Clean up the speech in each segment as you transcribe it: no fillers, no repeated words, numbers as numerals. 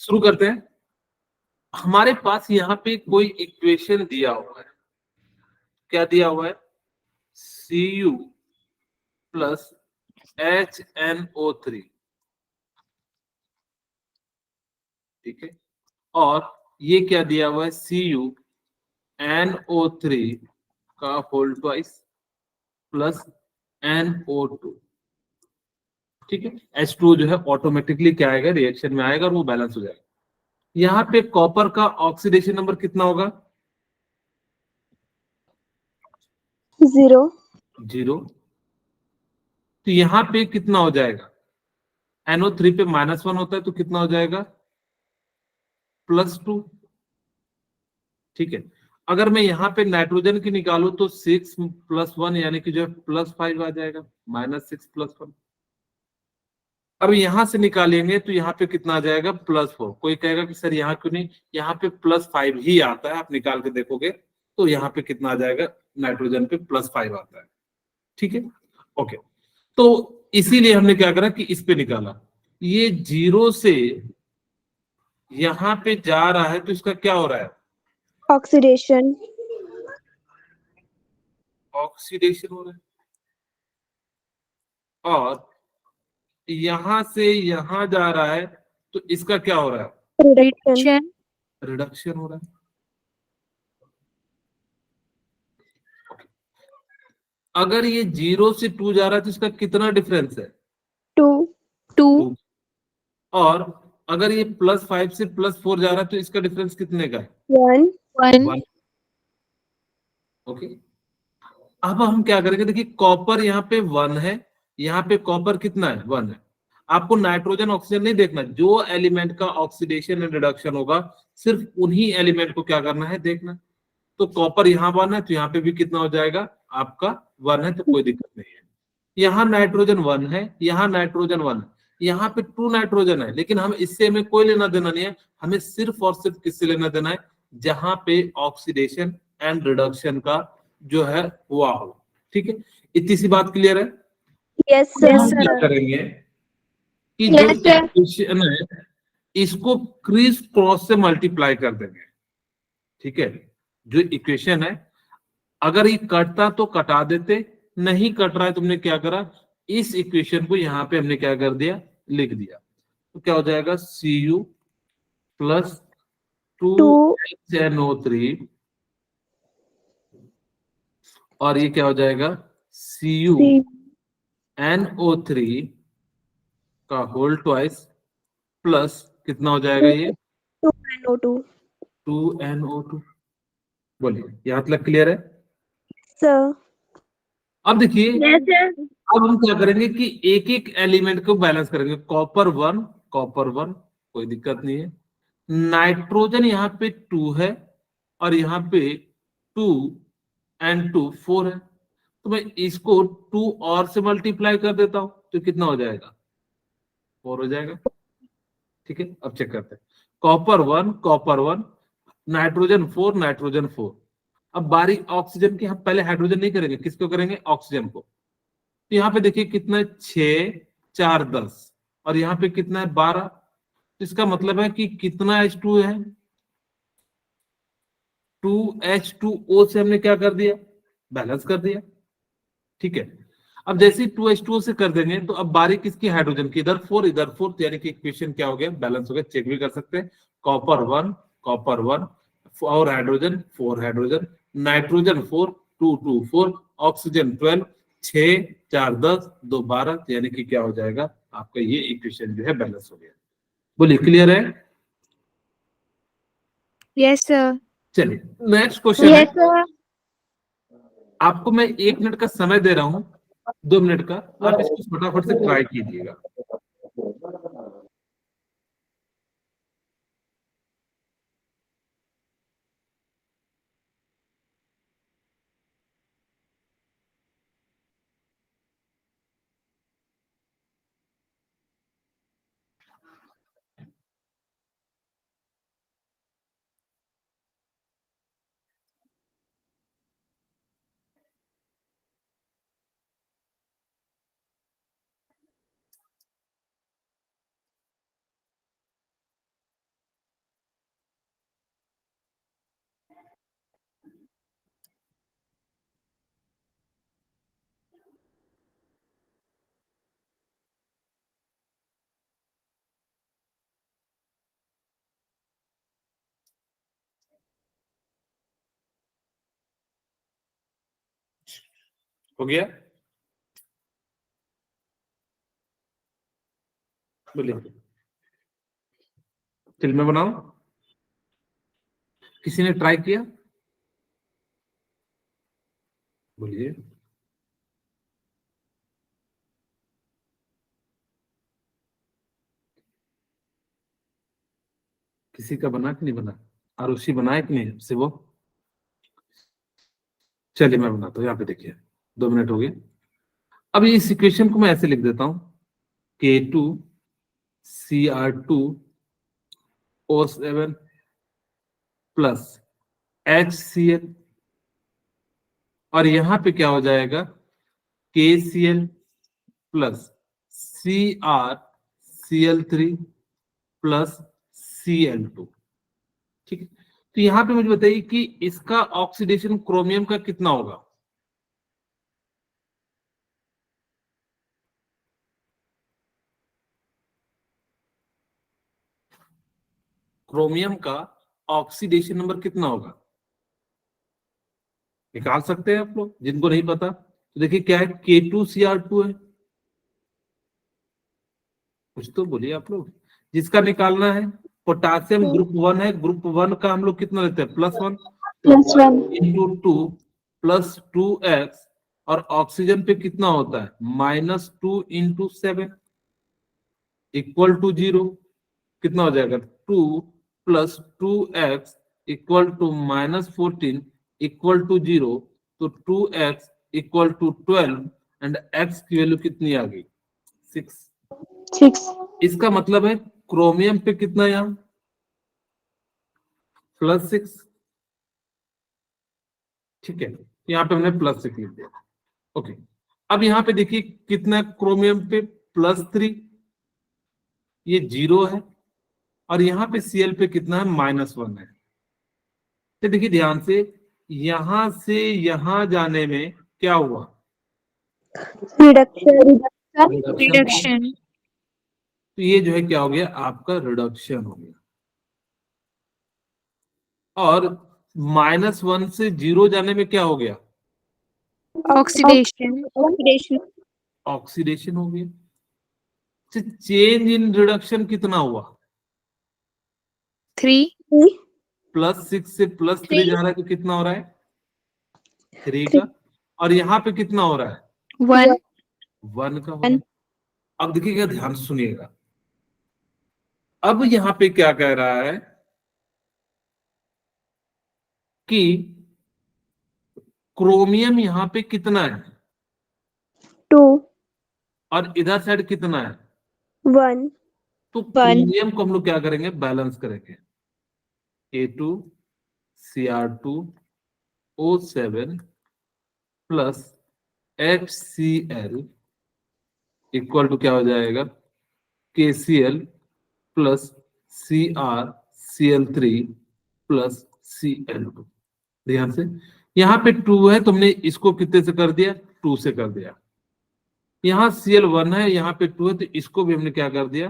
शुरू करते हैं। हमारे पास यहाँ पे कोई इक्वेशन दिया हुआ है। क्या दिया हुआ है? Cu प्लस HNO3, ठीक है। और ये क्या दिया हुआ है? CuNO3 का होल ट्वाइस प्लस NO2, ठीक है। H2 जो है ऑटोमेटिकली क्या आएगा? रिएक्शन में आएगा और वो बैलेंस हो जाएगा। यहाँ पे कॉपर का ऑक्सीडेशन नंबर कितना होगा? 0. 0। तो यहाँ पे कितना हो जाएगा? NO3 पे -1 होता है तो कितना हो जाएगा? +2, ठीक है। अगर मैं यहाँ पे नाइट्रोजन की निकालू तो 6 + 1 यानी कि जो है +5 आ जाएगा, -6 + 1। अब यहां से निकालेंगे तो यहाँ पे कितना आ जाएगा? +4। कोई कहेगा कि सर यहाँ क्यों नहीं, यहाँ पे +5 ही आता है, आप निकाल के देखोगे तो यहाँ पे कितना आ जाएगा? नाइट्रोजन पे +5 आता है, ठीक है। ओके, तो इसीलिए हमने क्या करा कि इस पे निकाला। ये 0 से यहाँ पे जा रहा है तो इसका क्या हो रहा है? Oxidation. ऑक्सीडेशन हो रहा है। और यहां से यहां जा रहा है तो इसका क्या हो रहा है? Reduction. रिडक्शन हो रहा है। अगर ये 0 से 2 जा रहा है तो इसका कितना डिफरेंस है? 2. 2। और अगर ये +5 से +4 जा रहा है तो इसका डिफरेंस कितने का है? 1. 1। ओके, अब हम क्या करेंगे? देखिए कॉपर यहाँ पे 1 है, यहाँ पे कॉपर कितना है? 1 है। आपको नाइट्रोजन ऑक्सीजन नहीं देखना, जो एलिमेंट का ऑक्सीडेशन एंड रिडक्शन होगा सिर्फ उन्हीं एलिमेंट को क्या करना है? देखना। तो कॉपर यहाँ 1 है तो यहाँ पे भी कितना हो जाएगा? आपका 1 है तो कोई दिक्कत नहीं है। यहाँ नाइट्रोजन 1 है, यहाँ नाइट्रोजन 1 है, यहाँ पे 2 नाइट्रोजन है, लेकिन हम इससे हमें कोई लेना देना नहीं है। हमें सिर्फ और सिर्फ किससे लेना देना है? जहां पे ऑक्सीडेशन एंड रिडक्शन का जो है हुआ हो, ठीक है। इतनी सी बात क्लियर है? Yes, अब हम sir. क्या करेंगे कि जो इक्वेशन है इसको क्रिस क्रॉस से मल्टीप्लाई कर देंगे, ठीक है। जो इक्वेशन है अगर ये कटता तो कटा देते, नहीं कट रहा है तुमने क्या करा? इस इक्वेशन को यहाँ पे हमने क्या कर दिया? लिख दिया। तो क्या हो जाएगा? Cu plus 2. 2HNO3 और ये क्या हो जाएगा? C. CuNO3 का होल ट्वाइस प्लस कितना हो जाएगा ये? 2 NO2. 2NO2। बोलिए यहाँ तक क्लियर है? Sir. अब देखिए Yes, sir. अब हम क्या करेंगे कि एक एक एलिमेंट को बैलेंस करेंगे। कॉपर 1, कॉपर 1, कोई दिक्कत नहीं है। नाइट्रोजन यहाँ पे 2 है और यहाँ पे 2 एंड 2 4 है, तो मैं इसको 2 और से मल्टीप्लाई कर देता हूं तो कितना हो जाएगा? 4 हो जाएगा, ठीक है। अब चेक करते हैं। Copper 1, copper 1, nitrogen 4, nitrogen 4। अब बारी ऑक्सीजन की, हम पहले हाइड्रोजन नहीं करेंगे, किसको करेंगे? ऑक्सीजन को। तो यहाँ पे देखिए कितना है? 6 4 10 और यहाँ पे कितना है? 12। तो इसका मतलब है कि कितना H2 है? 2H2O से हमने क्या कर दिया? बैलेंस कर दिया, ठीक है। अब जैसे ही 2H2O से कर देंगे तो अब बारी किसकी? हाइड्रोजन की। इधर 4 इधर 4, तो यानी कि इक्वेशन क्या हो गया? बैलेंस हो गया। चेक भी कर सकते हैं। कॉपर 1, कॉपर 1 और हाइड्रोजन 4, हाइड्रोजन, नाइट्रोजन 4, 2 2 4, ऑक्सीजन 12, 6 4 10 2 12, यानी कि क्या हो जाएगा? आपका ये इक्वेशन जो है बैलेंस हो गया। बोलिए क्लियर है? Yes, sir. चलिए नेक्स्ट क्वेश्चन है। Yes, sir. आपको मैं 1 मिनट का समय दे रहा हूं, 2 मिनट का, आप इसको फटाफट से ट्राई कीजिएगा। हो गया? बोलिए, चल मैं बनाऊं? किसी ने ट्राई किया? बोलिए। किसी का बना कि नहीं बना? आरुषि बनाए कि नहीं से वो? चलिए मैं बनाता हूँ, यहाँ पे देखिए 2 मिनट हो गए। अब इस इक्वेशन को मैं ऐसे लिख देता हूँ, K2Cr2O7 प्लस HCl, और यहां पे क्या हो जाएगा, KCl plus CrCl3 plus Cl2। ठीक है, तो यहां पे मुझे बताइए कि इसका ऑक्सीडेशन क्रोमियम का कितना होगा? क्रोमियम का ऑक्सीडेशन नंबर कितना होगा? निकाल सकते हैं आप लोग, जिनको नहीं पता तो देखिए क्या है, K2Cr2 है, कुछ तो बोलिए आप लोग। जिसका निकालना है, पोटासियम ग्रुप 1 है, ग्रुप 1 का हम लोग कितना लेते हैं, +1, तो +1 × 2 + 2x, और ऑक्सीजन पे कितना होता है, -2 × 7 = 0। कितना हो जाएगा, 2 + 2x = -14 = 0, तो 2x = 12, एंड x की वैल्यू कितनी आ गई, 6। 6 इसका मतलब है क्रोमियम पे कितना, यहाँ +6। ठीक है, यहाँ पे हमने +6 लिख दिया। ओके, अब यहाँ पे देखिए कितना क्रोमियम पे, +3, ये 0 है, और यहाँ पे Cl पे कितना है, -1 है। तो देखिए ध्यान से यहां जाने में क्या हुआ, रिडक्शन रिडक्शन। तो ये जो है क्या हो गया, आपका रिडक्शन हो गया। और -1 से 0 जाने में क्या हो गया, ऑक्सीडेशन ऑक्सीडेशन हो गया। चेंज इन रिडक्शन कितना हुआ, 3 +6 से +3 जा रहा है, तो कितना हो रहा है, 3 का, और यहाँ पे कितना हो रहा है, 1 1 का हो रहा है। अब देखिएगा, ध्यान से सुनिएगा, अब यहाँ पे क्या कह रहा है कि क्रोमियम यहाँ पे कितना है, 2 और इधर साइड कितना है, 1 तो क्रोमियम को हम लोग क्या करेंगे, बैलेंस करेंगे। K2Cr2O7 plus HCl equal to क्या हो जाएगा, KCl plus CrCl3 plus Cl2। ध्यान से, यहाँ पे 2 है, तुमने इसको कितने से कर दिया, 2 से कर दिया। यहाँ Cl1 है, यहाँ पे 2 है, तो इसको भी हमने क्या कर दिया,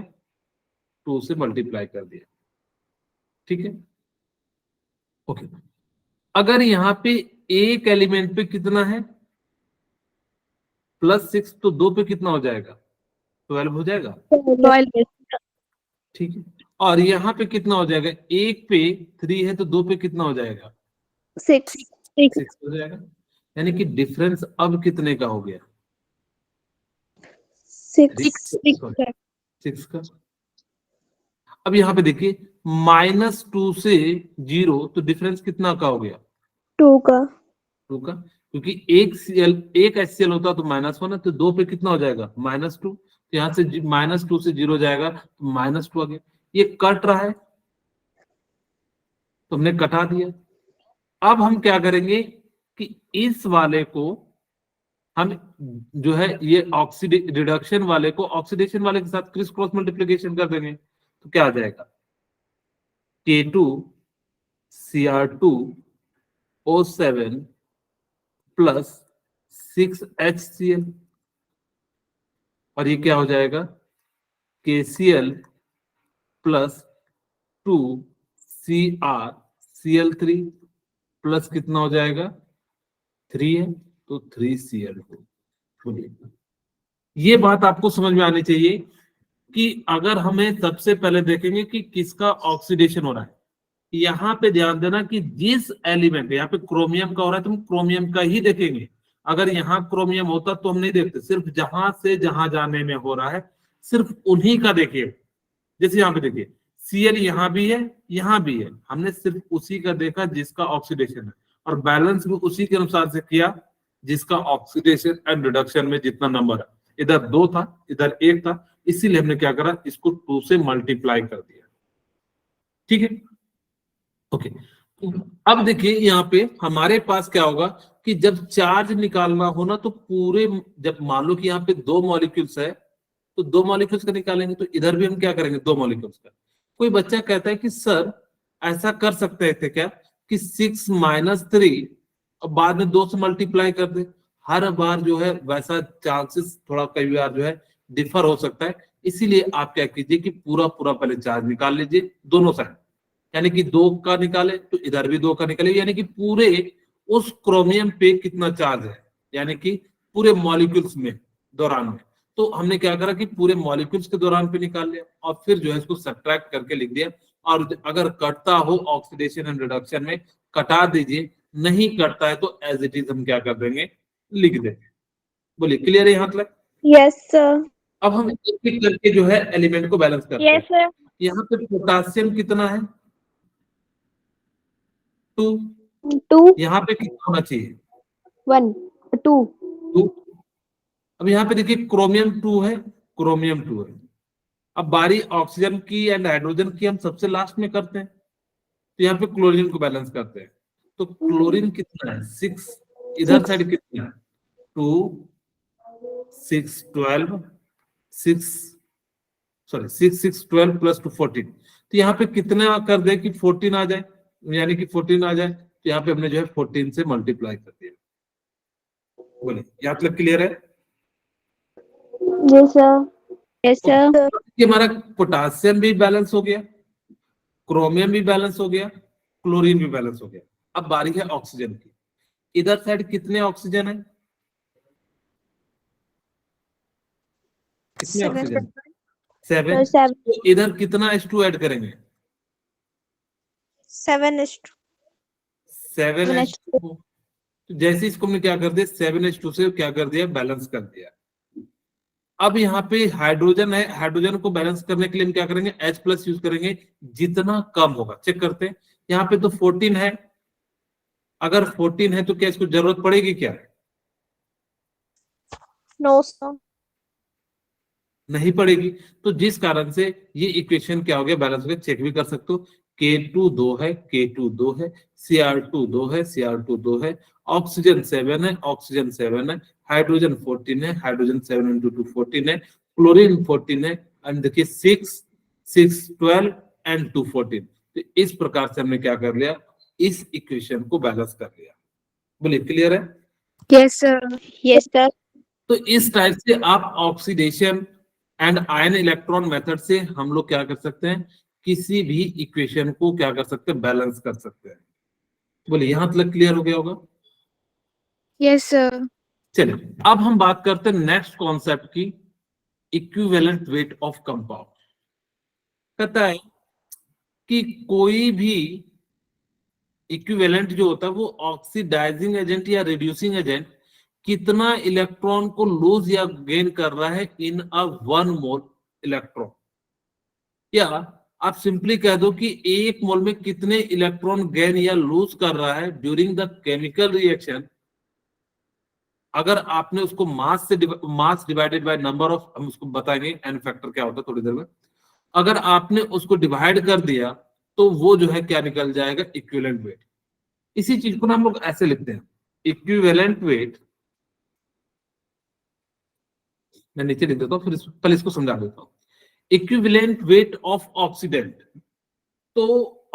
2 से मल्टीप्लाई कर दिया। ठीक है, ओके। अगर यहाँ पे एक एलिमेंट पे कितना है, +6, तो 2 पे कितना हो जाएगा, 12 हो जाएगा। ठीक है, और यहाँ पे कितना हो जाएगा, एक पे 3 है, तो 2 पे कितना हो जाएगा, 6 6 हो जाएगा। यानी कि डिफरेंस अब कितने का हो गया, 6 का। अब यहाँ पे देखिए, -2 से 0, तो डिफरेंस कितना का हो गया, 2 का 2 का, क्योंकि एक HCl होता तो -1 है, तो 2 पे कितना हो जाएगा, -2, तो यहाँ से -2 से 0 जाएगा, तो -2 आ गया। ये कट रहा है, तुमने कटा दिया। अब हम क्या करेंगे कि इस वाले को हम जो है, ये रिडक्शन वाले को ऑक्सीडेशन वाले के साथ क्रिस क्रॉस मल्टीप्लिकेशन कर देंगे, तो क्या आ जाएगा, K2Cr2O7 प्लस 6HCl, और ये क्या हो जाएगा, KCl प्लस 2CrCl3 प्लस कितना हो जाएगा, 3 है, तो 3Cl2। ये बात आपको समझ में आनी चाहिए कि अगर हमें सबसे पहले देखेंगे कि किसका ऑक्सीडेशन हो रहा है, यहाँ पे ध्यान देना कि जिस एलिमेंट, यहाँ पे क्रोमियम का हो रहा है तो हम क्रोमियम का ही देखेंगे। अगर यहाँ क्रोमियम होता तो हम नहीं देखते, सिर्फ जहां से जहां जाने में हो रहा है सिर्फ उन्हीं का देखिए। जैसे यहाँ पे देखिए Cl यहाँ भी है, यहाँ भी है, हमने सिर्फ उसी का देखा जिसका ऑक्सीडेशन है, और बैलेंस भी उसी के अनुसार से किया जिसका ऑक्सीडेशन एंड रिडक्शन में जितना नंबर है। इधर 2 था, इधर 1 था, इसीलिए हमने क्या करा, इसको 2 से मल्टीप्लाई कर दिया। ठीक है, ओके। अब देखिए यहाँ पे हमारे पास क्या होगा कि जब चार्ज निकालना हो ना, तो पूरे, जब मान लो कि यहाँ पे 2 मॉलिक्यूल्स है तो 2 मॉलिक्यूल्स का निकालेंगे, तो इधर भी हम क्या करेंगे, 2 मॉलिक्यूल्स का। कोई बच्चा कहता है कि सर ऐसा कर सकते थे क्या कि 6 - 3 और बाद में 2 से मल्टीप्लाई कर दे। हर बार जो है वैसा चांसेस थोड़ा कई बार जो है डिफर हो सकता है, इसीलिए आप क्या कीजिए कि पूरा पूरा पहले चार्ज निकाल लीजिए दोनों साइड, यानी कि 2 का निकाले तो इधर भी 2 का निकाले, यानी कि पूरे उस क्रोमियम पे कितना चार्ज है, यानी कि पूरे मॉलिक्यूल्स में दौरान में। तो हमने क्या करा कि पूरे मॉलिक्यूल्स के दौरान पे निकाल लिया और फिर जो है इसको सब्ट्रैक्ट करके लिख दिया। और अगर कटता हो ऑक्सीडेशन एंड रिडक्शन में कटा दीजिए, नहीं कटता है तो एज इट इज हम क्या कर देंगे, लिख देंगे। बोलिए, क्लियर है यहाँ तक? Yes, sir. अब हम एक एक करके जो है एलिमेंट को बैलेंस करते हैं। Yes, sir. यहाँ पे पोटासियम कितना है, 2। 2, यहाँ पे कितना होना चाहिए, 1, 2. 2। अब यहाँ पे देखिए क्रोमियम 2 है, क्रोमियम 2 है। अब बारी ऑक्सीजन की एंड हाइड्रोजन की हम सबसे लास्ट में करते हैं, तो यहाँ पे क्लोरीन को बैलेंस करते हैं। तो क्लोरीन कितना है, 6। इधर 6. साइड कितना है, 2, 6, 12, 6, सॉरी 6, 6, 12 प्लस 2, 14। तो यहाँ पे कितना कर दे कि 14 आ जाए, यानी कि 14 आ जाए, तो यहाँ पे हमने जो है 14 से मल्टीप्लाई कर दिया। बोले, यहाँ तक क्लियर है? Yes, sir. Yes, sir. कि हमारा पोटासियम भी बैलेंस हो गया, क्रोमियम भी बैलेंस हो गया, क्लोरीन भी बैलेंस हो गया। अब बारी है ऑक्सीजन की। इधर साइड कितने ऑक्सीजन है, कितने ऑक्सीजन, 7। Sir, 7. तो इधर कितना H2 ऐड करेंगे, 7 is 7H2। तो जैसे इसको हमने क्या कर दिया, 7H2 से क्या कर दिया, बैलेंस कर दिया। अब यहाँ पे हाइड्रोजन है, हाइड्रोजन को बैलेंस करने के लिए हम क्या करेंगे, H+ यूज करेंगे, जितना कम होगा। चेक करते हैं, यहाँ पे तो 14 है, अगर 14 है तो क्या इसको जरूरत पड़ेगी क्या, No, sir. नहीं पड़ेगी। तो जिस कारण से ये इक्वेशन क्या हो गया, बैलेंस हो गया। चेक भी कर सकते हो, K2 2 है, K2 2 है, Cr2 2 है, Cr2 2 है, ऑक्सीजन 7 है, ऑक्सीजन 7 है, हाइड्रोजन 14 है, हाइड्रोजन 7 × 2 14 है, क्लोरीन 14 है, एंड देखिए 6, 6, 12 एंड 2 14। तो इस प्रकार से हमने क्या कर लिया, इस इक्वेशन को बैलेंस कर लिया। बोलिए, क्लियर है? Yes, sir. Yes, sir. तो इस टाइप से आप oxidation and ion electron method से हम लोग क्या कर सकते हैं, किसी भी इक्वेशन को क्या कर सकते हैं, बैलेंस कर सकते हैं। बोलिए, यहां तक क्लियर हो गया होगा? Yes, sir. चलिए, अब हम बात करते हैं नेक्स्ट कॉन्सेप्ट की, इक्विवेलेंट वेट ऑफ कंपाउंड। कहता है कि कोई भी इक्विवेलेंट जो होता है वो ऑक्सीडाइजिंग एजेंट या रिड्यूसिंग एजेंट कितना इलेक्ट्रॉन को लूज या गेन कर रहा है इन अ 1 मोल इलेक्ट्रॉन, या आप सिंपली कह दो कि 1 मोल में कितने इलेक्ट्रॉन गेन या लूज कर रहा है ड्यूरिंग द केमिकल रिएक्शन। अगर आपने उसको मास से mass divided by number of, हम उसको बताएंगे एन फैक्टर क्या होता है थोड़ी देर में, अगर आपने उसको डिवाइड कर दिया तो वो जो है क्या निकल जाएगा, इक्विवेलेंट वेट। इसी चीज को ना हम लोग ऐसे लिखते हैं, इक्विवेलेंट वेट। मैं नीचे लिख देता हूँ, फिर पहले इसको समझा देता हूँ। इक्विवेलेंट वेट ऑफ ऑक्सीडेंट, तो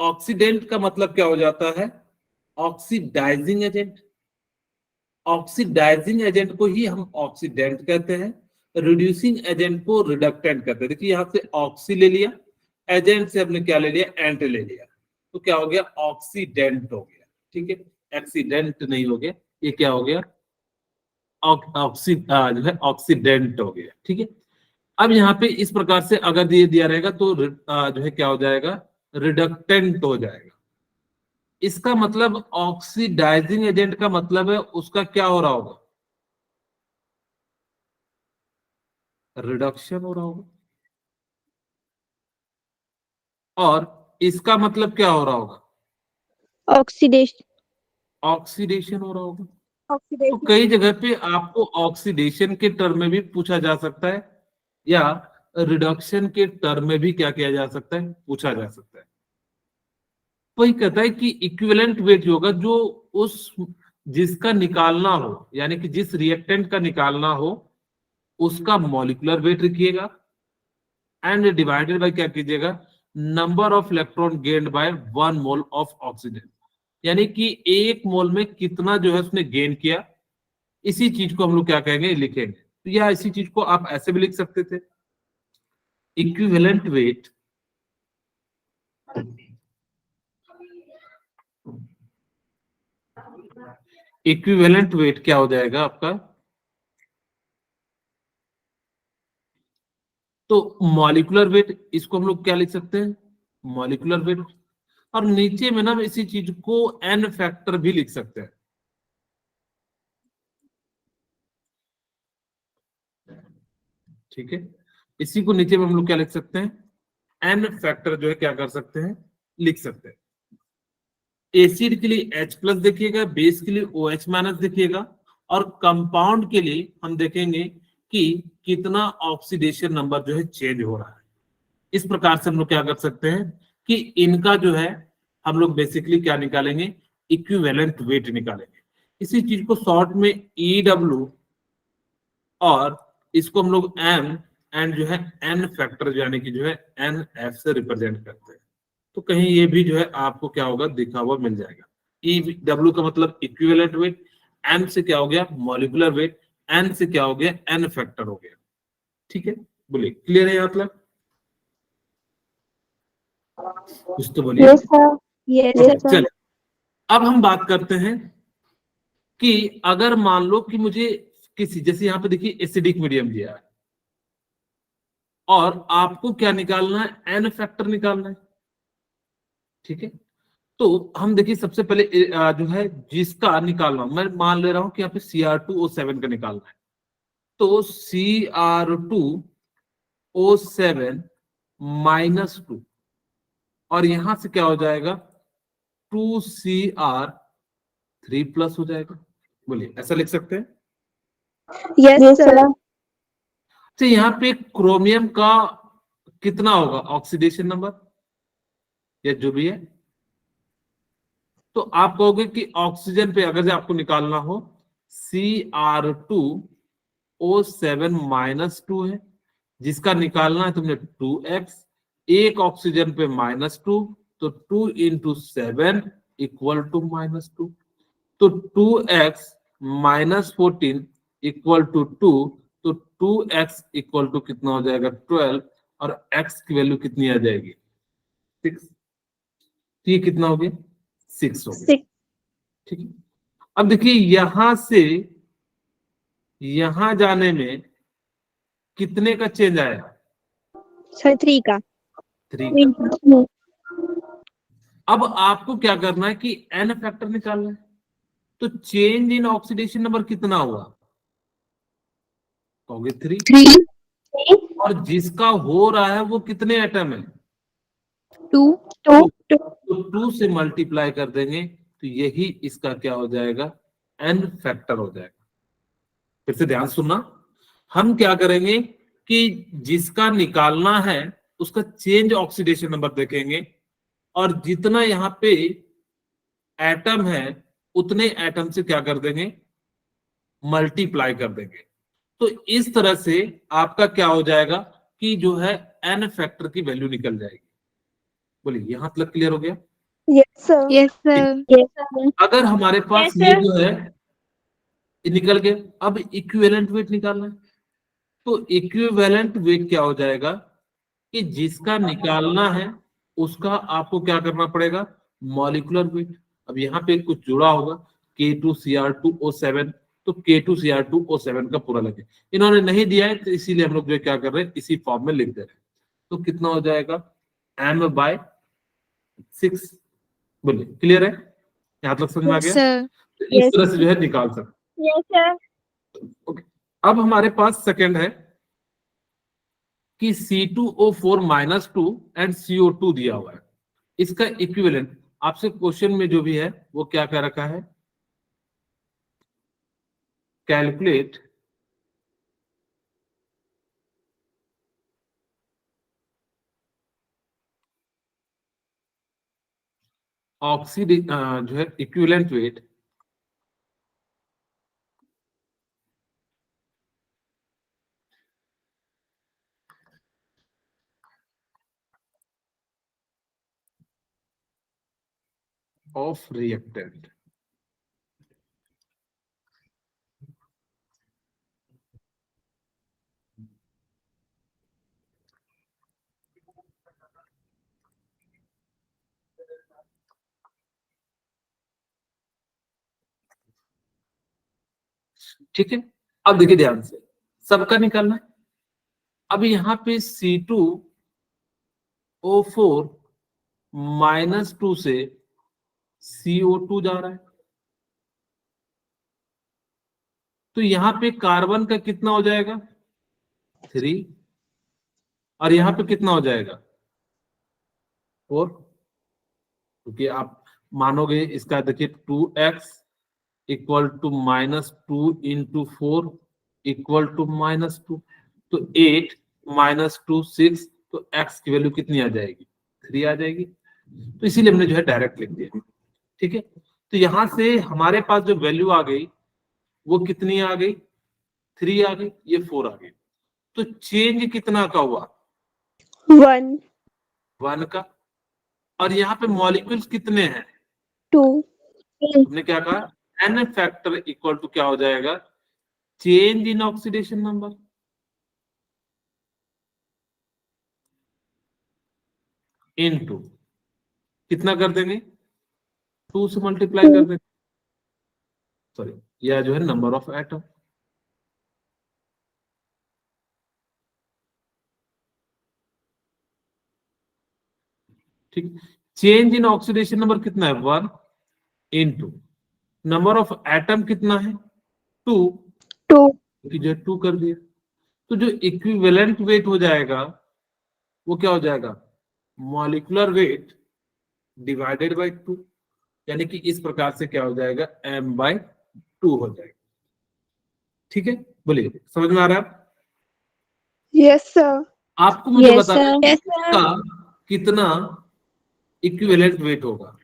ऑक्सीडेंट का मतलब क्या हो जाता है, ऑक्सीडाइजिंग एजेंट। ऑक्सीडाइजिंग एजेंट को ही हम ऑक्सीडेंट कहते हैं, रिड्यूसिंग एजेंट को रिडक्टेंट कहते हैं। देखिए यहां से ऑक्सी ले लिया, एजेंट से हमने क्या ले लिया, एंट ले लिया, तो क्या हो गया, ऑक्सीडेंट हो गया। ठीक है, एक्सीडेंट नहीं हो गया, ये क्या हो गया, जो है ऑक्सीडेंट हो गया। ठीक है, अब यहाँ पे इस प्रकार से अगर ये दिया रहेगा तो जो है क्या हो जाएगा, रिडक्टेंट हो जाएगा। इसका मतलब ऑक्सीडाइजिंग एजेंट का मतलब है उसका क्या हो रहा होगा, रिडक्शन हो रहा होगा। और इसका मतलब क्या हो रहा होगा, Oxidation. ऑक्सीडेशन हो रहा होगा। तो Oxidation. कई जगह पे आपको ऑक्सीडेशन के टर्म में भी पूछा जा सकता है, या रिडक्शन के टर्म में भी क्या किया जा सकता है, पूछा जा सकता है। वही कहता है कि इक्विवेलेंट वेट जो होगा, जो उस जिसका निकालना हो, यानी कि जिस रिएक्टेंट का निकालना हो उसका मॉलिक्यूलर वेट लिखिएगा एंड डिवाइडेड बाय क्या कीजिएगा, number of electron gained by 1 mole of oxygen, यानी कि 1 मोल में कितना जो है उसने गेन किया, इसी चीज को हम लोग क्या कहेंगे, लिखेंगे। तो या इसी चीज को आप ऐसे भी लिख सकते थे, इक्विवेलेंट वेट क्या हो जाएगा आपका, तो मॉलिक्यूलर वेट, इसको हम लोग क्या लिख सकते हैं, मॉलिक्यूलर वेट। और नीचे में ना इसी चीज को एन फैक्टर भी लिख सकते हैं। ठीक है, इसी को नीचे में हम लोग क्या लिख सकते हैं, एन फैक्टर जो है क्या कर सकते हैं, लिख सकते हैं। एसिड के लिए H प्लस देखिएगा, बेस के लिए OH माइनस देखिएगा, और कंपाउंड के लिए हम देखेंगे कि कितना ऑक्सीडेशन नंबर जो है चेंज हो रहा है। इस प्रकार से हम लोग क्या कर सकते हैं कि इनका जो है हम लोग बेसिकली क्या निकालेंगे, इक्विवेलेंट वेट निकालेंगे। इसी चीज को शॉर्ट में EW, और इसको हम लोग M एंड जो है N फैक्टर यानी कि जो है NF से रिप्रेजेंट करते हैं। तो कहीं ये भी जो है आपको क्या होगा, दिखा हुआ मिल जाएगा। EW का मतलब इक्विवेलेंट वेट, M से क्या हो गया, मॉलिक्यूलर वेट, N से क्या हो गया, N फैक्टर हो गया। ठीक है, बोलिए क्लियर है मतलब, कुछ तो बोलिए। Yes, sir. Yes, sir. चलिए अब हम बात करते हैं कि अगर मान लो कि मुझे किसी, जैसे यहाँ पे देखिए एसिडिक मीडियम दिया है और आपको क्या निकालना है, एन फैक्टर निकालना है। ठीक है, तो हम देखिए सबसे पहले जो है जिसका निकालना, मैं मान ले रहा हूं कि यहाँ पे Cr2O7 का निकालना है। तो Cr2O7 -2, और यहां से क्या हो जाएगा, 2Cr3+ हो जाएगा। बोलिए ऐसा लिख सकते हैं। Yes, sir. तो यहाँ पे क्रोमियम का कितना होगा ऑक्सीडेशन नंबर, या जो भी है, तो आप कहोगे कि ऑक्सीजन पे अगर आपको निकालना हो, Cr2O7 -2 है, जिसका निकालना है तुमने 2x, एक ऑक्सीजन पे -2, तो 2 × 7 = -2, तो 2x -14 = 2, तो 2x = कितना हो जाएगा, 12, और x की वैल्यू कितनी आ जाएगी, 6। तो ये कितना हो गया, 6 हो गया। 6. ठीक है, अब देखिए यहां से यहां जाने में कितने का चेंज आया, Sir, 3 का. 3 का। अब आपको क्या करना है कि एन फैक्टर निकालना है। तो चेंज इन ऑक्सीडेशन नंबर कितना हुआ, कहोगे 3, 3. और जिसका हो रहा है वो कितने एटम है, 2. तो 2 से मल्टीप्लाई कर देंगे, तो यही इसका क्या हो जाएगा, एन फैक्टर हो जाएगा। फिर से ध्यान सुनना, हम क्या करेंगे कि जिसका निकालना है उसका चेंज ऑक्सीडेशन नंबर देखेंगे, और जितना यहाँ पे एटम है उतने एटम से क्या कर देंगे, मल्टीप्लाई कर देंगे। तो इस तरह से आपका क्या हो जाएगा कि जो है एन फैक्टर की वैल्यू निकल जाएगी। बोलिए यहां तक क्लियर हो गया। Yes, sir. Yes, sir. Yes, sir. अगर हमारे पास Yes, ये sir. जो है ये निकल गया, अब इक्विवेलेंट वेट निकालना है। तो इक्विवेलेंट वेट क्या हो जाएगा कि जिसका निकालना है उसका आपको क्या करना पड़ेगा, मॉलिक्यूलर वेट। अब यहाँ पे कुछ जुड़ा होगा, K2Cr2O7, तो K2Cr2O7 का पूरा लगे। इन्होंने नहीं दिया है तो इसीलिए हम लोग जो क्या कर रहे हैं, इसी फॉर्म में लिख दे रहे हैं। तो कितना हो जाएगा m/6। बोलिए, क्लियर है? यहाँ तक समझ में आ Yes, गया? sir. तो इस तरह से जो है निकाल सकते। Yes, sir. ओके, अब हमारे पास सेकंड है कि C2O4-2 एंड CO2 दिया हुआ है। इसका इक्विवेलेंट आपसे क्वेश्चन में जो भी है वो क्या क्या रखा है, कैलकुलेट जो है इक्विवेलेंट वेट ऑफ रिएक्टेंट। ठीक है, अब देखिए ध्यान से, सबका निकालना है। अब यहाँ पे C2O4-2 से CO2 जा रहा है, तो यहाँ पे कार्बन का कितना हो जाएगा 3, और यहाँ पे कितना हो जाएगा 4, क्योंकि आप मानोगे इसका, देखिए 2x equal to -2 into 4 equal to -2, तो 8 -2 6, तो x की वैल्यू कितनी आ जाएगी 3 आ जाएगी। तो इसीलिए हमने जो है डायरेक्ट लिख दिया। ठीक है, तो यहां से हमारे पास जो वैल्यू आ गई वो कितनी आ गई, 3 आ गई, ये 4 आ गई। तो चेंज कितना का हुआ, 1, 1 का। और यहाँ पे मॉलिक्यूल्स कितने हैं, 2, हमने क्या कहा, n फैक्टर इक्वल टू क्या हो जाएगा, change in oxidation number into कितना कर देंगे, 2 से मल्टीप्लाई कर देंगे, सॉरी, यह जो है नंबर ऑफ एटम। ठीक, चेंज इन ऑक्सीडेशन नंबर कितना है 1 इनटू नंबर ऑफ एटम कितना है 2, 2, कि जो 2 कर दिया। तो जो इक्विवेलेंट वेट हो जाएगा वो क्या हो जाएगा, मॉलिक्यूलर वेट डिवाइडेड बाय 2, यानी कि इस प्रकार से क्या हो जाएगा, m/2 हो जाएगा। ठीक है, बोलिए, समझ में आ रहा है? Yes, sir. आपको मुझे Yes, बताना sir. है Yes, इसका कितना इक्विवेलेंट वेट होगा।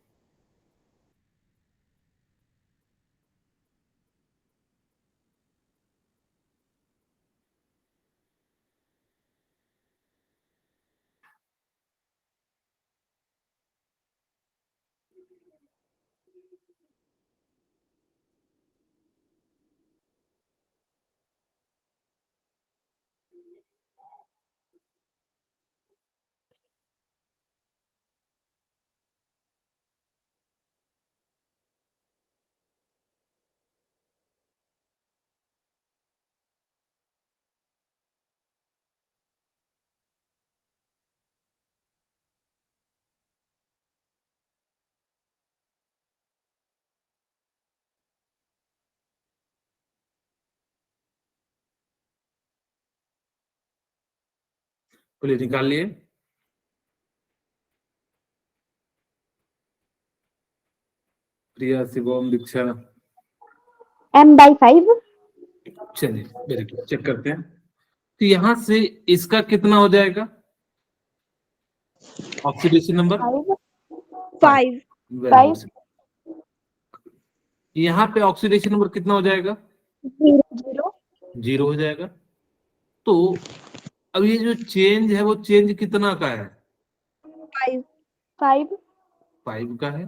बोलिए, निकाल लिए। प्रिया, शिवम, दीक्षा, m/5. चलिए वेरी गुड, चेक करते हैं। तो यहां से इसका कितना हो जाएगा, ऑक्सीडेशन नंबर 5, 5. Very good. यहाँ पे ऑक्सीडेशन नंबर कितना हो जाएगा, 0, 0. 0 हो जाएगा। तो अब ये जो चेंज है वो चेंज कितना का है, 5. 5. 5 का है।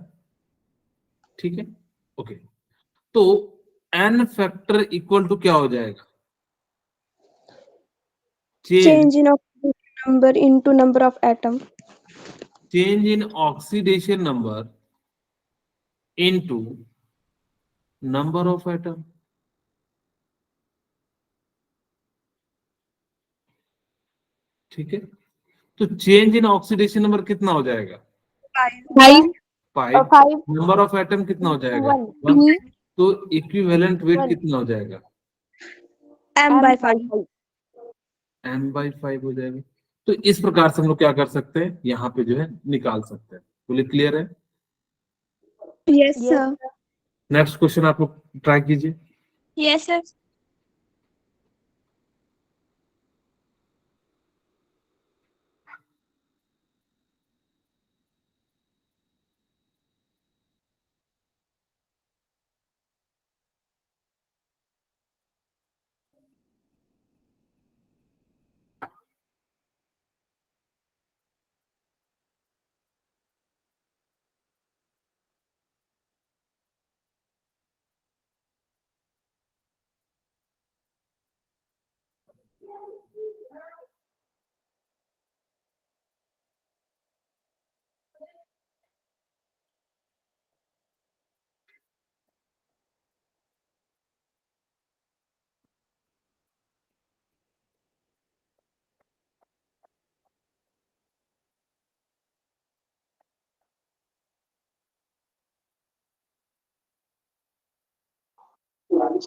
ठीक है, ओके। तो n फैक्टर इक्वल टू क्या हो जाएगा, Change in oxidation number into number of atom. Change in oxidation number into number of atom. ठीक है, तो चेंज इन ऑक्सीडेशन नंबर कितना हो जाएगा? 5 5। 5 नंबर ऑफ एटम कितना हो जाएगा? 1 1। 2 तो इक्विवेलेंट वेट 1 कितना हो जाएगा? m/5 n/5 हो जाएगा। तो इस प्रकार से हम लोग क्या कर सकते हैं, यहाँ पे जो है निकाल सकते हैं। बोले क्लियर है? yes sir नेक्स्ट क्वेश्चन आप लोग ट्राई कीजिए। yes sir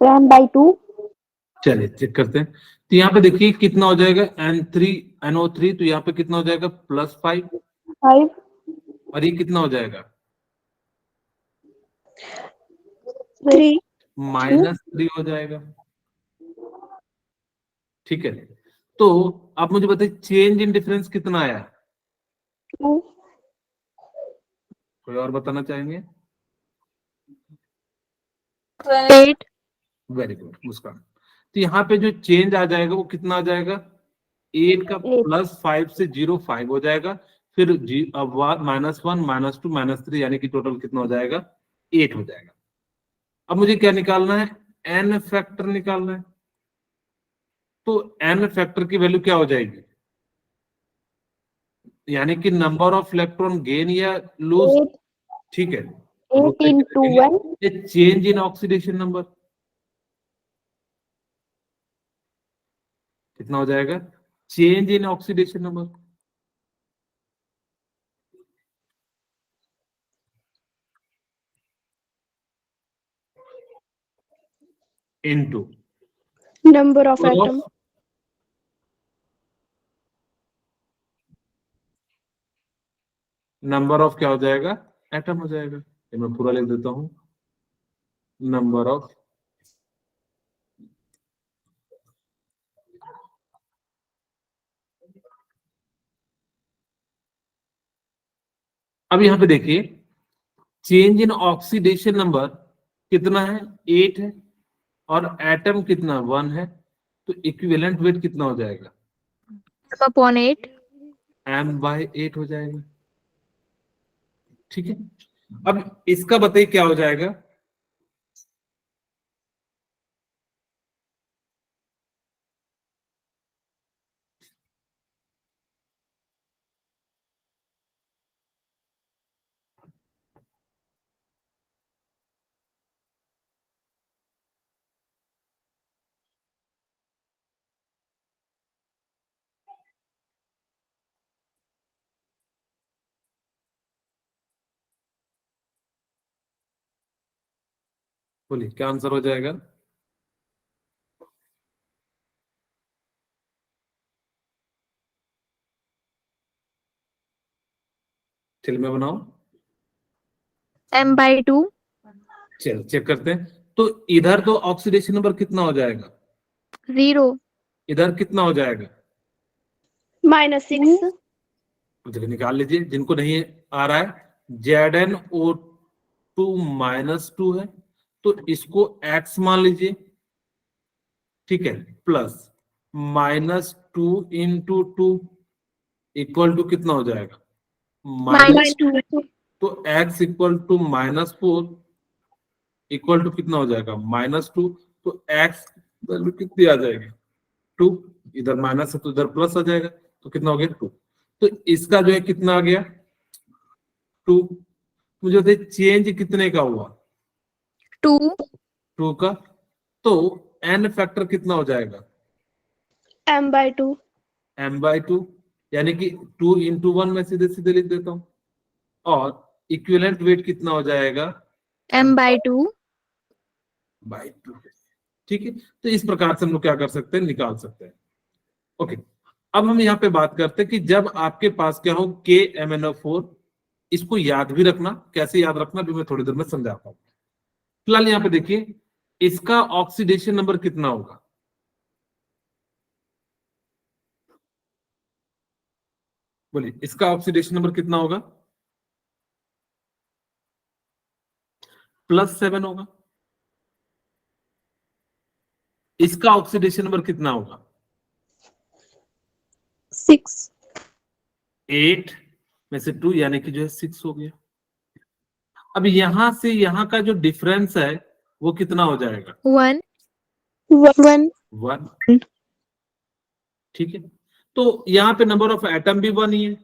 m/2 चलिए चेक करते हैं। तो यहाँ पे देखिए कितना हो जाएगा, NO3, तो यहाँ पे कितना हो जाएगा? +5। 5 और ये कितना हो जाएगा? 3 -3 हो जाएगा। ठीक है, तो आप मुझे बताइए चेंज इन डिफरेंस कितना आया? 2 कोई और बताना चाहेंगे? 8 वेरी गुड मुस्कान। तो यहाँ पे जो चेंज आ जाएगा वो कितना आ जाएगा? 8 का 8 +5 से 0 5 हो जाएगा, फिर -1 -2 -3, यानी कि टोटल कितना हो जाएगा? 8 हो जाएगा। अब मुझे क्या निकालना है? एन फैक्टर निकालना है। तो एन फैक्टर की वैल्यू क्या हो जाएगी? यानी कि नंबर ऑफ इलेक्ट्रॉन गेन या लूज। 8 ठीक है, हम लोग 8 कैसे into लिखेंगे? 1 ये चेंज इन ऑक्सीडेशन नंबर कितना हो जाएगा? Change in oxidation number into number of atom number of क्या हो जाएगा? एटम हो जाएगा। ये मैं पूरा लिख देता हूं, नंबर ऑफ अब यहाँ पे देखिए चेंज इन ऑक्सीडेशन नंबर कितना है? 8 है, और एटम कितना? 1 है। तो इक्विवेलेंट वेट कितना हो जाएगा? upon 8 m/8 हो जाएगा। ठीक है, अब इसका बताइए क्या हो जाएगा? बोलिए क्या आंसर हो जाएगा? चलिए मैं बनाऊं, m/2 चलो चेक करते हैं। तो इधर तो ऑक्सीडेशन नंबर कितना हो जाएगा? 0 इधर कितना हो जाएगा? -6 मुझे निकाल लीजिए, जिनको नहीं आ रहा है। ZnO2 -2 है, तो इसको x मान लीजिए। ठीक है, प्लस -2 इंटू 2 इक्वल टू कितना हो जाएगा? माइनस। -2 तो x equal to -4 equal to कितना हो जाएगा? -2। तो x वैल्यू कितनी आ जाएगी? 2। इधर माइनस है तो इधर प्लस आ जाएगा, तो कितना हो गया? 2। तो इसका जो है कितना आ गया? 2। मुझे बताइए चेंज कितने का हुआ? 2 2 का। तो एन फैक्टर कितना हो जाएगा? m/2 m/2, यानी कि 2 into 1 मैं सीधे सीधे लिख देता हूं, और इक्विवेलेंट वेट कितना हो जाएगा, m/2 m/2। ठीक है, तो इस प्रकार से हम लोग क्या कर सकते हैं, निकाल सकते हैं। ओके, अब हम यहाँ पे बात करते हैं कि जब आपके पास क्या हो KMnO4, इसको याद भी रखना, कैसे याद रखना भी मैं थोड़ी देर में समझाता हूँ। फिलहाल यहाँ पे देखिए, इसका ऑक्सीडेशन नंबर कितना होगा, बोलिए इसका ऑक्सीडेशन नंबर कितना होगा, +7 होगा। इसका ऑक्सीडेशन नंबर कितना होगा, 6. 8 में से 2 यानी कि जो है 6 हो गया। अब यहां से यहां का जो डिफरेंस है वो कितना हो जाएगा, 1 1. 1। ठीक है, तो यहाँ पे नंबर ऑफ एटम भी 1 ही है,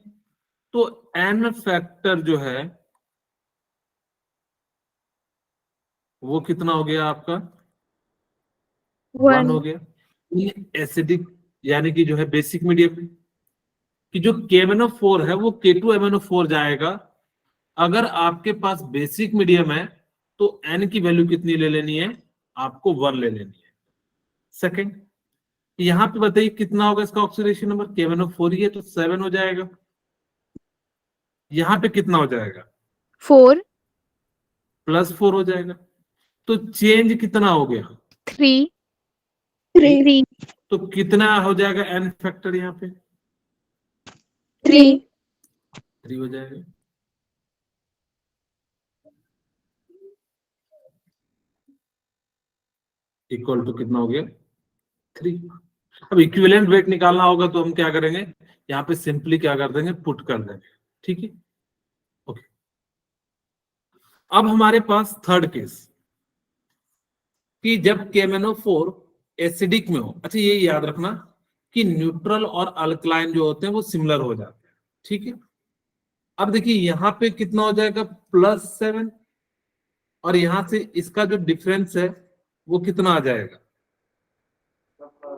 तो n फैक्टर जो है वो कितना हो गया आपका, 1 हो गया। ये एसिडिक यानी कि जो है बेसिक मीडियम में, कि जो KMnO4 है वो K2MnO4 जाएगा। अगर आपके पास बेसिक मीडियम है तो n की वैल्यू कितनी ले लेनी है, आपको 1 ले लेनी है। सेकंड, यहां पे बताइए कितना होगा इसका ऑक्सीडेशन नंबर, KMnO4 ही है तो 7 हो जाएगा। यहां पे कितना हो जाएगा, 4 +4 हो जाएगा। तो चेंज कितना हो गया, 3 3. 3 तो कितना हो जाएगा n फैक्टर, यहाँ पे 3. 3 हो जाएगा। इक्वल टू कितना हो गया, 3। अब इक्विवेलेंट वेट निकालना होगा तो हम क्या करेंगे, यहाँ पे सिंपली क्या कर देंगे, पुट कर देंगे। ठीक है, ओके। अब हमारे पास थर्ड केस, कि जब KMnO4 एसिडिक में हो। अच्छा, ये याद रखना कि न्यूट्रल और अल्कलाइन जो होते हैं वो सिमिलर हो जाते हैं। ठीक है, अब देखिए यहाँ पे कितना हो जाएगा, +7, और यहां से इसका जो डिफरेंस है वो कितना आ जाएगा,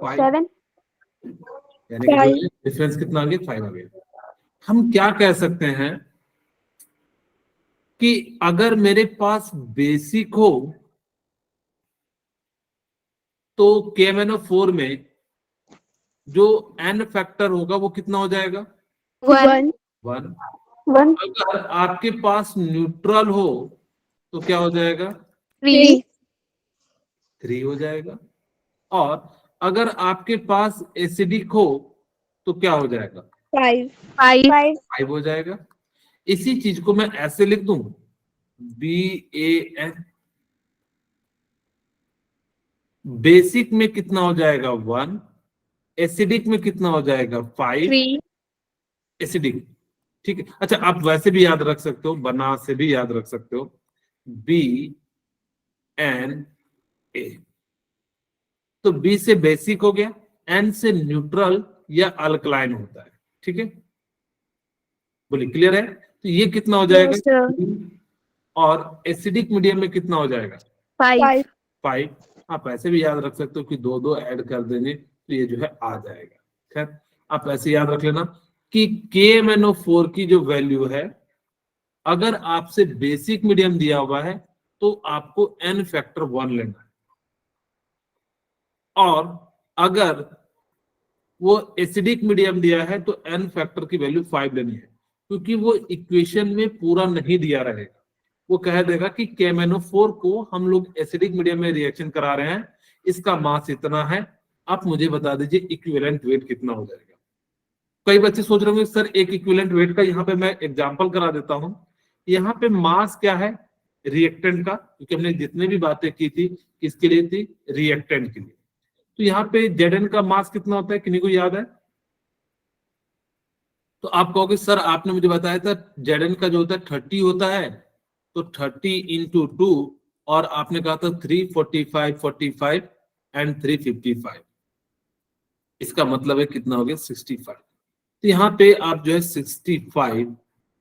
5, 7. यानी कि जो डिफरेंस कितना आ गया, 5 आ गया। हम क्या कह सकते हैं कि अगर मेरे पास बेसिक हो तो KMnO4 में जो n फैक्टर होगा वो कितना हो जाएगा, 1 1। 1. अगर आपके पास न्यूट्रल हो तो क्या हो जाएगा, 3 3 हो जाएगा। और अगर आपके पास एसिडिक हो तो क्या हो जाएगा, 5. 5 5 हो जाएगा। इसी चीज को मैं ऐसे लिख दूं, BAN, बेसिक में कितना हो जाएगा, 1, एसिडिक में कितना हो जाएगा, 5, 3 एसिडिक। ठीक है, अच्छा आप वैसे भी याद रख सकते हो, बना से भी याद रख सकते हो, BNA। तो B से बेसिक हो गया, N से न्यूट्रल या अल्कलाइन होता है। ठीक है, बोलिए क्लियर है, तो ये कितना हो जाएगा, Yes, sir. और एसिडिक मीडियम में कितना हो जाएगा, 5 5। आप ऐसे भी याद रख सकते हो कि 2 ऐड कर देंगे तो ये जो है आ जाएगा। खैर, आप ऐसे याद रख लेना कि KMnO4 की जो वैल्यू है, अगर आपसे बेसिक मीडियम दिया हुआ है तो आपको n फैक्टर 1 लेना है, और अगर वो एसिडिक मीडियम दिया है तो n फैक्टर की वैल्यू 5 लेनी है, क्योंकि वो इक्वेशन में पूरा नहीं दिया रहेगा। वो कह देगा कि KMnO4 को हम लोग एसिडिक मीडियम में रिएक्शन करा रहे हैं, इसका मास इतना है, आप मुझे बता दीजिए इक्विवेलेंट वेट कितना हो जाएगा। कई बच्चे सोच रहे होंगे सर एक इक्विवेलेंट वेट का, यहाँ पे मैं एग्जांपल करा देता हूं। यहाँ पे मास क्या है, रिएक्टेंट का, क्योंकि हमने जितने भी बातें की थी किसके लिए थी, रिएक्टेंट के लिए। तो यहाँ पे Zn का मास कितना होता है, किन्हीं को याद है? तो आप कहोगे सर आपने मुझे बताया था Zn का जो होता है 30 होता है, तो 30 into 2, और आपने कहा था 345, 45 एंड 355, इसका मतलब है कितना हो गया, 65। तो यहाँ पे आप जो है 65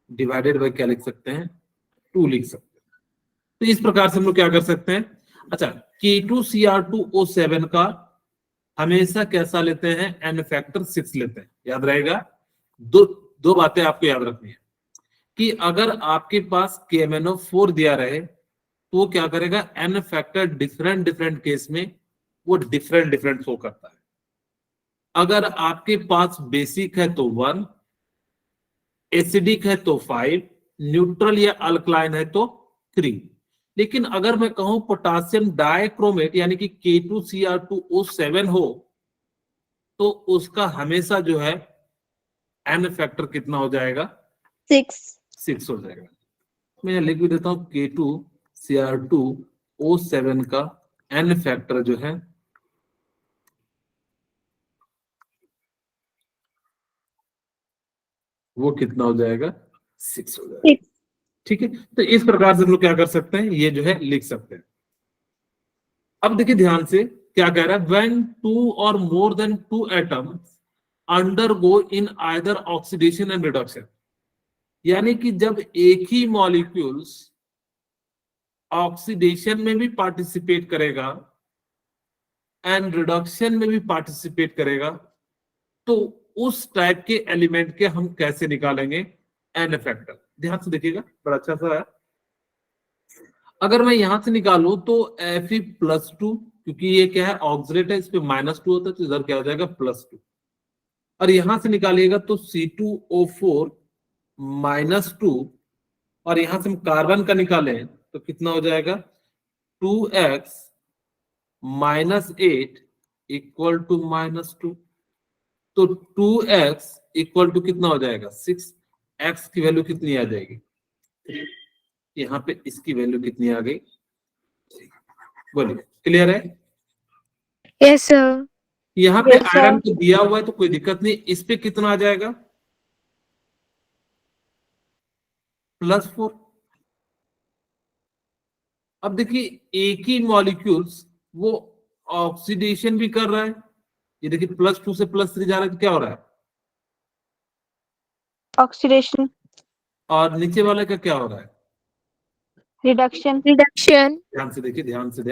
डिवाइडेड बाय क्या लिख सकते हैं, 2 लिख सकते हैं। तो इस प्रकार से हम लोग क्या कर सकते हैं। अच्छा, K2Cr2O7 का हमेशा कैसा लेते हैं, n फैक्टर 6 लेते हैं। याद रहेगा, दो बातें आपको याद रखनी है कि अगर आपके पास KMnO4 दिया रहे तो वो क्या करेगा, n factor different different case में वो डिफरेंट डिफरेंट शो करता है। अगर आपके पास बेसिक है तो 1, एसिडिक है तो 5, न्यूट्रल या अल्कलाइन है तो 3। लेकिन अगर मैं कहूं पोटासियम डाइक्रोमेट यानी कि K2Cr2O7 हो तो उसका हमेशा जो है n फैक्टर कितना हो जाएगा, 6। 6 हो जाएगा। मैं लिख भी देता हूं K2Cr2O7 का n फैक्टर जो है वो कितना हो जाएगा, 6 हो जाएगा। 6। ठीक है, तो इस प्रकार से हम लोग क्या कर सकते हैं, ये जो है लिख सकते हैं। अब देखिए ध्यान से क्या कह रहा है, when 2 or more than 2 atoms undergo in either oxidation and reduction, यानी कि जब एक ही मॉलिक्यूल्स ऑक्सीडेशन में भी पार्टिसिपेट करेगा एंड रिडक्शन में भी पार्टिसिपेट करेगा, तो उस टाइप के एलिमेंट के हम कैसे निकालेंगे एन फैक्टर। ध्यान से देखिएगा, बड़ा अच्छा सा है। अगर मैं यहां से निकालूं तो Fe+2, क्योंकि ये क्या है, ऑक्सीडेट है, इस पे -2 होता है तो इधर क्या हो जाएगा, +2। और यहां से निकालिएगा तो C2O4 -2, और यहां से हम कार्बन का निकालें तो कितना हो जाएगा, 2x -8 इक्वल टू -2। तो 2x इक्वल टू कितना हो जाएगा, 6। x की वैल्यू कितनी आ जाएगी, यहाँ पे इसकी वैल्यू कितनी आ गई, बोलिए, क्लियर है। Yes, sir. यहाँ पे Yes, sir. आयरन को दिया हुआ है तो कोई दिक्कत नहीं, इस पे कितना आ जाएगा, +4। अब देखिए एक ही मॉलिक्यूल्स वो ऑक्सीडेशन भी कर रहा है, ये देखिए +2 से +3 जा रहा है तो क्या हो रहा है, Oxidation. और नीचे वाले का क्या हो रहा है, Reduction. Reduction. ध्यान से देखिए, ध्यान से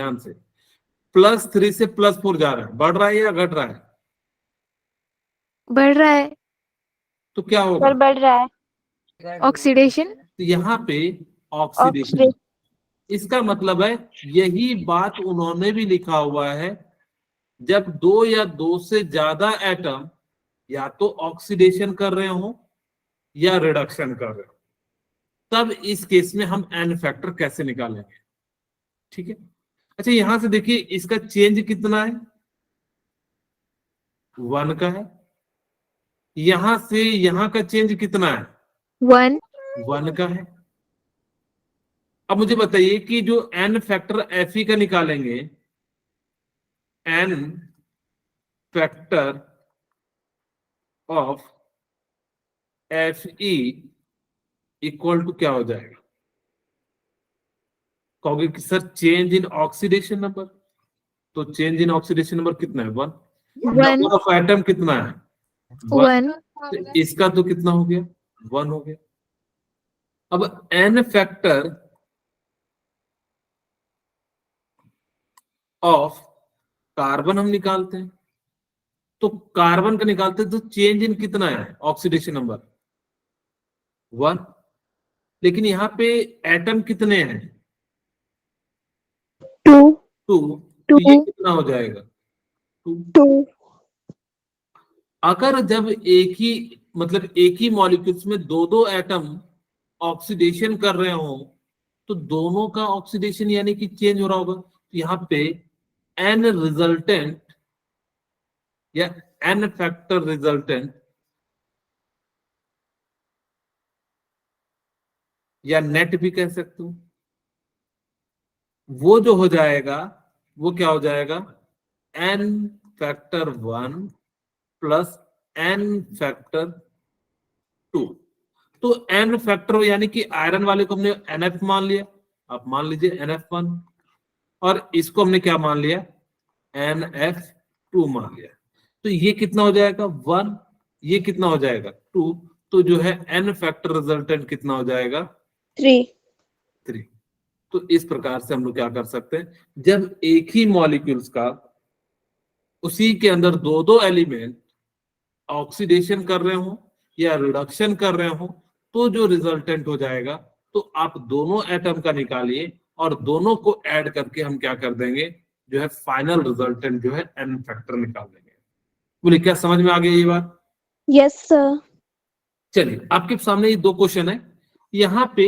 +3 से +4 जा रहा है, बढ़ रहा है या घट रहा है, बढ़ रहा है. तो क्या होगा, सर बढ़ रहा है। Oxidation. तो यहाँ पे ऑक्सीडेशन। Oxidation. इसका मतलब है यही बात उन्होंने भी लिखा हुआ है, जब 2 या 2 से ज्यादा एटम या तो ऑक्सीडेशन कर रहे हो या रिडक्शन कर रहे हो, तब इस केस में हम एन फैक्टर कैसे निकालेंगे। ठीक है, अच्छा यहां से देखिए इसका चेंज कितना है, 1 का है। यहां से यहां का चेंज कितना है, 1. 1 का है। अब मुझे बताइए कि जो एन फैक्टर Fe का निकालेंगे, n factor of Fe equal to क्या हो जाएगा, कहोगे कि sir change in oxidation number, तो चेंज इन ऑक्सीडेशन नंबर कितना है, 1। 1. नंबर ऑफ एटम कितना है, 1। 1. तो इसका तो कितना हो गया, 1 हो गया। अब एन फैक्टर ऑफ कार्बन हम निकालते हैं, तो कार्बन का निकालते हैं तो चेंज इन कितना है, ऑक्सीडेशन नंबर 1। लेकिन यहाँ पे एटम कितने हैं, 2. 2, तो ये कितना हो जाएगा, 2। 2. अगर जब एक ही मतलब एक ही मॉलिक्यूल्स में दो दो एटम ऑक्सीडेशन कर रहे हो तो दोनों का ऑक्सीडेशन यानी कि चेंज हो रहा होगा, तो यहाँ पे एन रिजल्टेंट या एन फैक्टर रिजल्टेंट या नेट भी कह सकते हो, वो जो हो जाएगा वो क्या हो जाएगा, n factor 1 plus n factor 2। तो एन फैक्टर यानी कि आयरन वाले को हमने NF मान लिया, आप मान लीजिए NF1, और इसको हमने क्या मान लिया, NF2 मान लिया। तो ये कितना हो जाएगा, 1, ये कितना हो जाएगा, 2। तो जो है एन फैक्टर रिजल्टेंट कितना हो जाएगा, 3. 3। तो इस प्रकार से हम लोग क्या कर सकते हैं, जब एक ही मॉलिक्यूल्स का उसी के अंदर दो दो एलिमेंट ऑक्सीडेशन कर रहे हो या रिडक्शन कर रहे हो, तो जो रिजल्टेंट हो जाएगा, तो आप दोनों एटम का निकालिए और दोनों को ऐड करके हम क्या कर देंगे, जो है फाइनल रिजल्टेंट जो है एन फैक्टर निकाल देंगे। बोले क्या समझ में आ गई ये बात? Yes, sir. चलिए आपके सामने ये दो क्वेश्चन है, यहाँ पे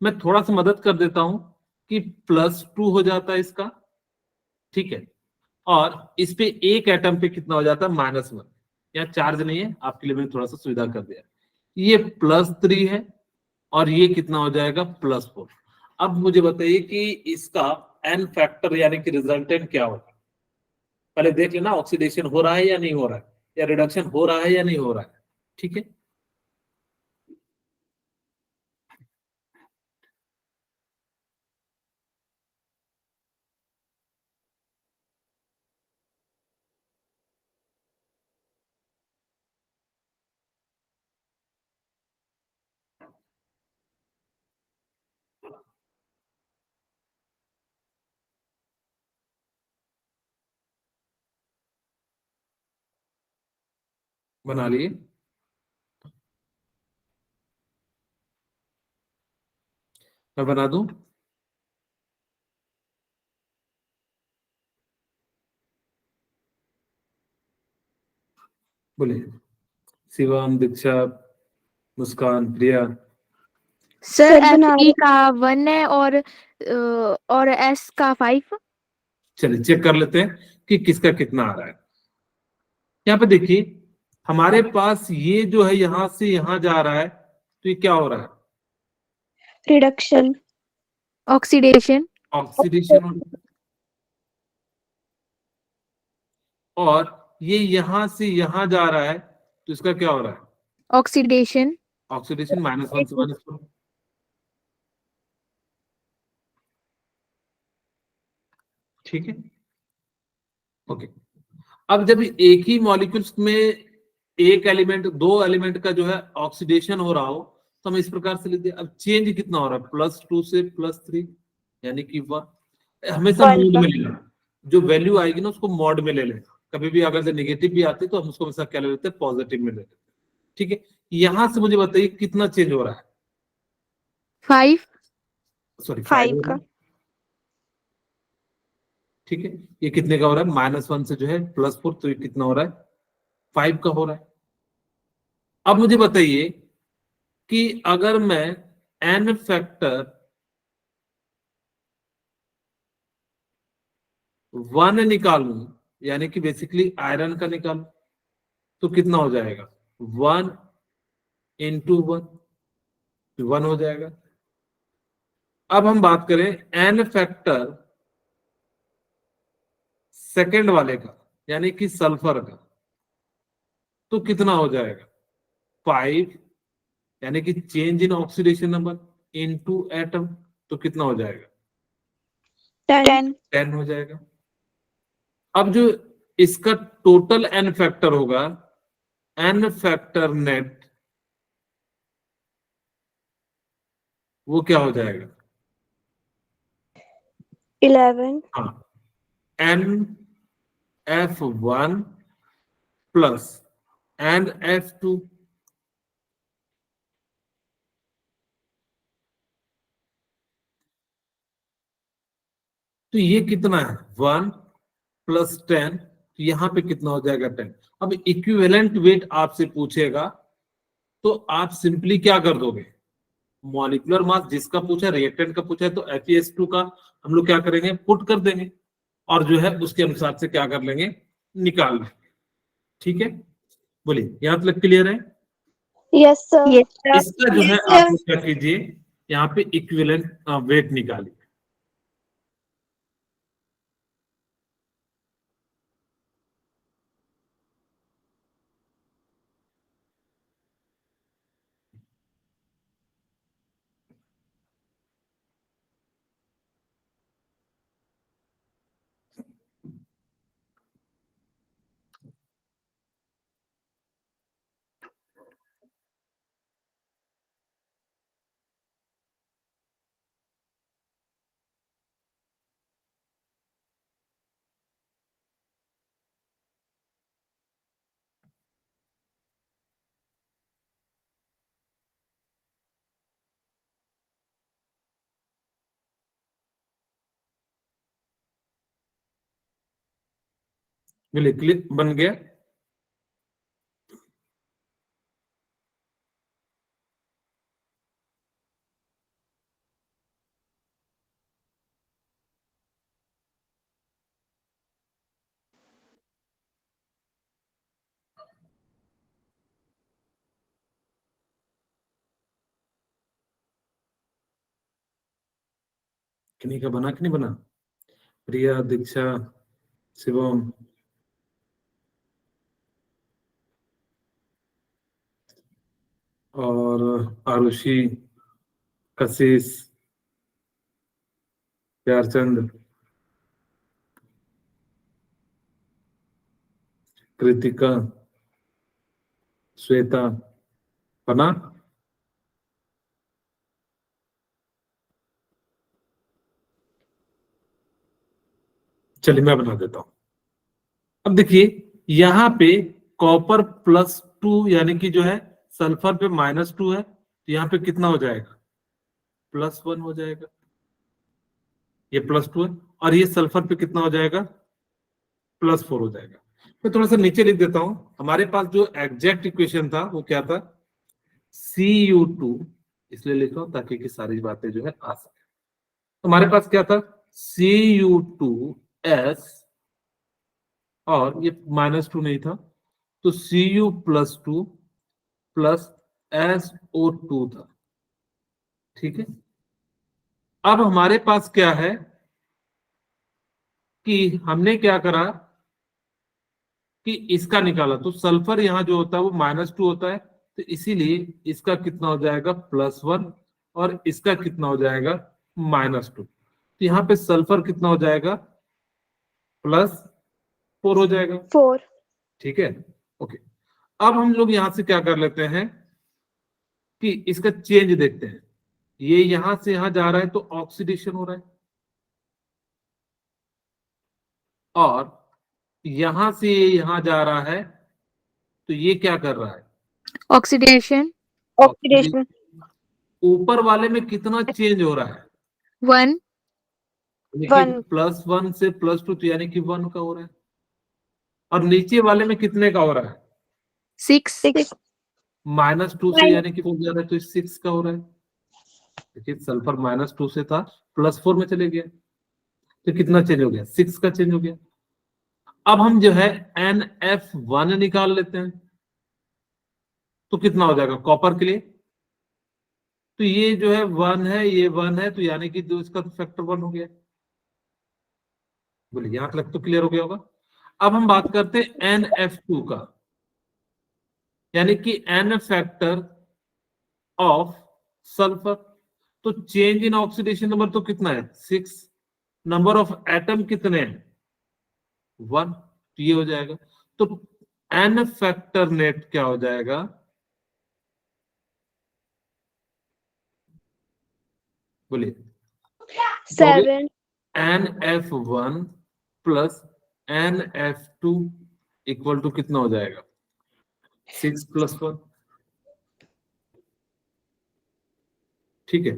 मैं थोड़ा सा मदद कर देता हूं कि +2 हो जाता है इसका, ठीक है, और इस पे एक एटम पे कितना हो जाता है, -1। यहाँ चार्ज नहीं है, आपके लिए मैंने थोड़ा सा सुविधा कर दिया। ये +3 है और ये कितना हो जाएगा, +4। अब मुझे बताइए कि इसका एन फैक्टर यानी कि रिजल्टेंट क्या होगा। पहले देख लेना ऑक्सीडेशन हो रहा है या नहीं हो रहा है, या रिडक्शन हो रहा है या नहीं हो रहा है, ठीक है। बना लिए, मैं बना दूं? बोलिए, शिवम, दीक्षा, मुस्कान, प्रिया। सर Sir, बना Fe का 1 है और S का 5। चलिए चेक कर लेते हैं कि किसका कितना आ रहा है। यहाँ पे देखिए, हमारे पास ये जो है यहां से यहां जा रहा है, तो ये क्या हो रहा है, reduction. ऑक्सीडेशन। ऑक्सीडेशन। और ये यहां से यहां जा रहा है, तो इसका क्या हो रहा है, ऑक्सीडेशन। ऑक्सीडेशन, -1 से -4। ठीक है, ओके। अब जब एक ही मॉलिक्यूल्स में एक एलिमेंट, दो एलिमेंट का जो है ऑक्सीडेशन हो रहा हो, तो हम इस प्रकार से लेते हैं। अब चेंज कितना हो रहा है, +2 से +3, यानी कि 1। हमेशा One. मोड में लेना, जो वैल्यू आएगी ना उसको मोड में ले लेना। कभी भी अगर से नेगेटिव भी आती है तो हम उसको हमेशा क्या ले लेते हैं, पॉजिटिव में ले लेते हैं। ठीक है, यहां से मुझे बताइए कितना चेंज हो रहा है, 5। सॉरी 5 Five हो रहा का. है। ठीक है, ये कितने का हो रहा है, -1 से जो है +4, तो ये कितना हो रहा है, 5 का हो रहा है। अब मुझे बताइए कि अगर मैं एन फैक्टर 1 निकालूं, यानी कि बेसिकली आयरन का निकालूं, तो कितना हो जाएगा, 1 इंटू 1 हो जाएगा। अब हम बात करें एन फैक्टर सेकंड वाले का, यानी कि सल्फर का, तो कितना हो जाएगा, 5, यानी कि change in oxidation number into atom, तो कितना हो जाएगा, 10. 10 हो जाएगा। अब जो इसका टोटल एन फैक्टर होगा, एन फैक्टर नेट, वो क्या हो जाएगा, 11. हाँ, NF1 प्लस NF2। तो ये कितना है, 1 + 10, तो यहां पे कितना हो जाएगा, 10। अब इक्विवेलेंट वेट आपसे पूछेगा, तो आप सिंपली क्या कर दोगे, मॉलिक्यूलर मास जिसका पूछा है, रिएक्टेंट का पूछा है, तो FeS2 का हम लोग क्या करेंगे, पुट कर देंगे, और जो है उसके अनुसार से क्या कर लेंगे, निकाल लेंगे। ठीक है, बोलिए यहां तक क्लियर है। Yes, sir. Yes, sir. इसका जो है आप लोग क्या कीजिए, यहाँ पे इक्विवेलेंट वेट निकालिए। बोलिए क्लिक बन गया। किन्हीं का बना कि नहीं बना? प्रिया, दीक्षा, शिवम, और आरुषि, कशिश, प्यारचंद, कृतिका, श्वेता, बना? चलिए मैं बना देता हूं। अब देखिए यहां पे कॉपर +2 यानी कि जो है सल्फर पे -2 है, तो यहाँ पे कितना हो जाएगा? +1 हो जाएगा। ये +2 है, और ये सल्फर पे कितना हो जाएगा? +4 हो जाएगा। मैं थोड़ा सा नीचे लिख देता हूं। हमारे पास जो एग्जैक्ट इक्वेशन था वो क्या था? Cu2, इसलिए लिख रहा हूं ताकि कि सारी बातें जो है आ सके। तो हमारे पास क्या था? Cu2S, और ये -2 नहीं था, तो Cu+2 प्लस SO2 था। ठीक है, अब हमारे पास क्या है कि हमने क्या करा कि इसका निकाला, तो सल्फर यहां जो होता है वो -2 होता है, तो इसीलिए इसका कितना हो जाएगा? +1, और इसका कितना हो जाएगा? -2। तो यहाँ पे सल्फर कितना हो जाएगा? +4 हो जाएगा। 4. ठीक है, ओके। अब हम लोग यहां से क्या कर लेते हैं कि इसका चेंज देखते हैं। ये यहां से यहां जा रहा है तो ऑक्सीडेशन हो रहा है, और यहां से यहां जा रहा है तो ये क्या कर रहा है? ऑक्सीडेशन। Oxidation. ऊपर वाले में कितना चेंज हो रहा है? 1. देखिए 1. +1 से +2, तो यानी कि 1 का हो रहा है, और नीचे वाले में कितने का हो रहा है? 6. 6. -2 से यानी कि हो जा रहा है, तो 6 का हो रहा है। देखिए सल्फर -2 से था, +4 में चले गया, तो कितना चेंज हो गया? 6 का चेंज हो गया। अब हम जो है NF1 निकाल लेते हैं, तो कितना हो जाएगा कॉपर के लिए? तो ये जो है 1 है, ये 1 है, तो यानी कि इसका तो फैक्टर 1 हो गया। बोलिए यहां तक तो क्लियर हो गया होगा। अब हम बात करते हैं NF2 का, यानी कि N फैक्टर ऑफ सल्फर। तो चेंज इन ऑक्सीडेशन नंबर तो कितना है? 6। नंबर ऑफ एटम कितने हैं? 1। तो ये हो जाएगा, तो N फैक्टर नेट क्या हो जाएगा? बोलिए 7. NF1 plus NF2 equal to कितना हो जाएगा? 6 + 1। ठीक है,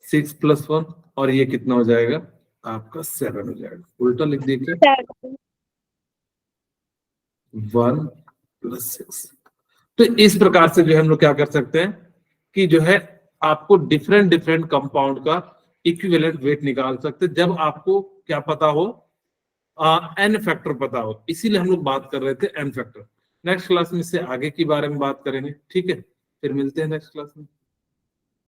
6 + 1, और ये कितना हो जाएगा? आपका 7 हो जाएगा। उल्टा लिख दीजिए, 7. 1 + 6। तो इस प्रकार से जो है हम लोग क्या कर सकते हैं कि जो है आपको डिफरेंट डिफरेंट कंपाउंड का इक्विवेलेंट वेट निकाल सकते हैं, जब आपको क्या पता हो? एन फैक्टर पता हो। इसीलिए हम लोग बात कर रहे थे एन फैक्टर। नेक्स्ट क्लास में से आगे के बारे में बात करेंगे। ठीक है, फिर मिलते हैं नेक्स्ट क्लास में।